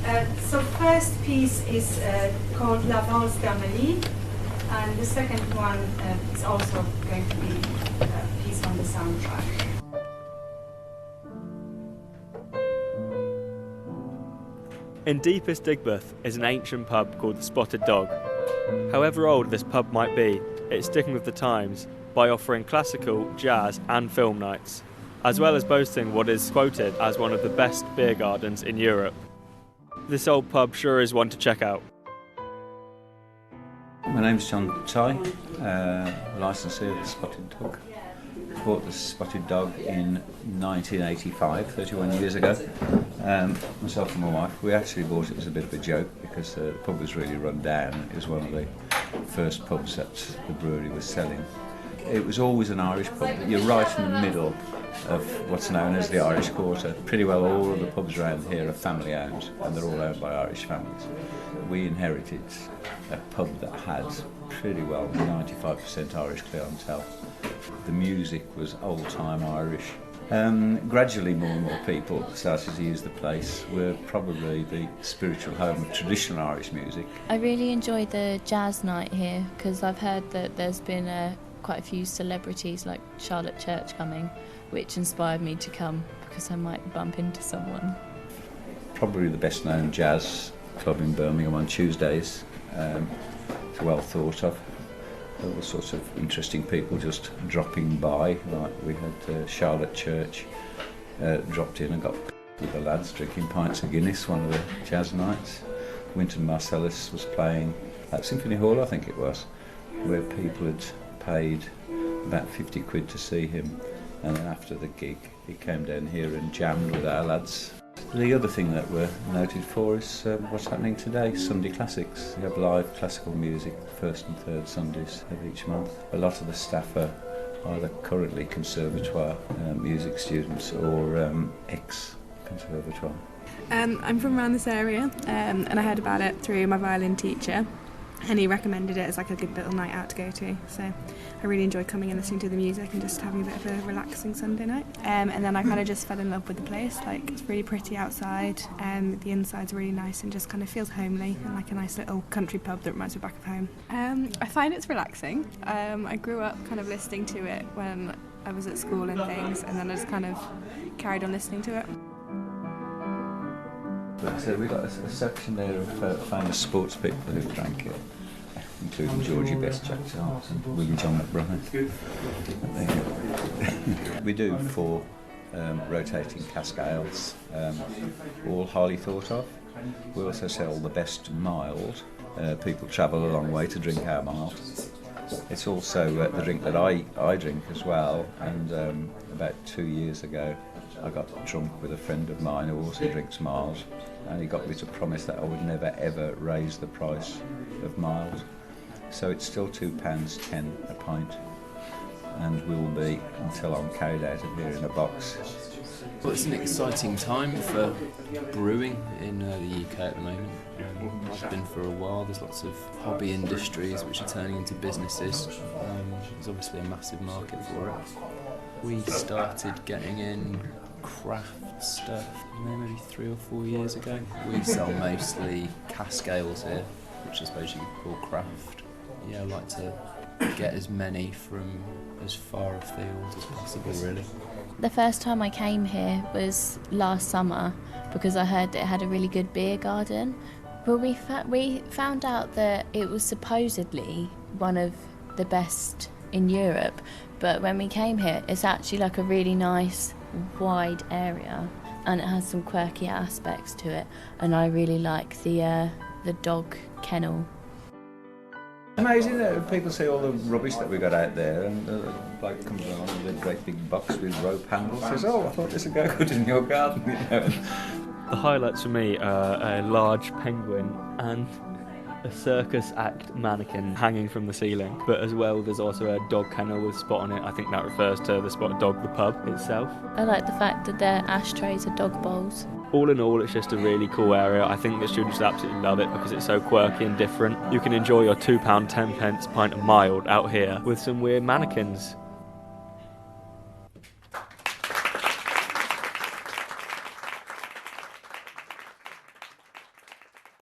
So first piece is called La Valse d'Amélie, and the second one is also going to be a piece on the soundtrack. In deepest Digbeth is an ancient pub called the Spotted Dog. However old this pub might be, it's sticking with the times by offering classical, jazz and film nights, as well as boasting what is quoted as one of the best beer gardens in Europe. This old pub sure is one to check out. My name's John Ty, licensee of the Spotted Dog. Bought the Spotted Dog in 1985, 31 years ago. Myself and my wife, we actually bought it as a bit of a joke because the pub was really run down. It was one of the first pubs that the brewery was selling. It was always an Irish pub. You're right in the middle of what's known as the Irish Quarter. Pretty well all of the pubs around here are family owned, and they're all owned by Irish families. We inherited a pub that had pretty well 95% Irish clientele. The music was old-time Irish. Gradually more and more people started to use the place. We're probably the spiritual home of traditional Irish music. I really enjoyed the jazz night here because I've heard that there's been quite a few celebrities like Charlotte Church coming, which inspired me to come because I might bump into someone. Probably the best known jazz club in Birmingham on Tuesdays. It's well thought of. All sorts of interesting people just dropping by. Like we had Charlotte Church dropped in and got with the lads drinking pints of Guinness one of the jazz nights. Wynton Marsalis was playing at Symphony Hall, I think it was, where people had paid about 50 quid to see him, and then after the gig he came down here and jammed with our lads. The other thing that we're noted for is what's happening today, Sunday Classics. We have live classical music first and third Sundays of each month. A lot of the staff are either currently conservatoire music students or ex-conservatoire. I'm from around this area and I heard about it through my violin teacher, and he recommended it as like a good little night out to go to. So I really enjoyed coming and listening to the music and just having a bit of a relaxing Sunday night. And then I kind of just fell in love with the place. Like, it's really pretty outside, the inside's really nice and just kind of feels homely and like a nice little country pub that reminds me back of home. I find it's relaxing. I grew up kind of listening to it when I was at school and things, and then I just kind of carried on listening to it. But we've got a section there of famous sports people who've drank it, including Georgie Best Jackson and Willie John McBride. We do 4 rotating cask ales, all highly thought of. We also sell the best mild. People travel a long way to drink our mild. It's also the drink that I drink as well, and about 2 years ago I got drunk with a friend of mine who also drinks mild, and he got me to promise that I would never ever raise the price of mild. So it's still £2.10 a pint, and will be until I'm carried out of here in a box. Well, it's an exciting time for brewing in the UK at the moment. It's been for a while. There's lots of hobby industries which are turning into businesses. There's obviously a massive market for it. We started getting in craft stuff maybe 3 or 4 years ago. We sell mostly cask ales here, which I suppose you could call craft. Yeah, I like to get as many from as far afield as possible, really. The first time I came here was last summer because I heard it had a really good beer garden. But we found out that it was supposedly one of the best in Europe. But when we came here, it's actually like a really nice, wide area, and it has some quirky aspects to it. And I really like the dog kennel. Amazing that people see all the rubbish that we got out there, and the bloke comes along with a great big box with rope handles, says, "Oh, I thought this would go good in your garden," you know. The highlights for me are a large penguin and a circus act mannequin hanging from the ceiling. But as well, there's also a dog kennel with Spot on it. I think that refers to the Spotted Dog, the pub itself. I like the fact that their ashtrays are dog bowls. All in all, it's just a really cool area. I think the students absolutely love it because it's so quirky and different. You can enjoy your £2.10 pint of mild out here with some weird mannequins.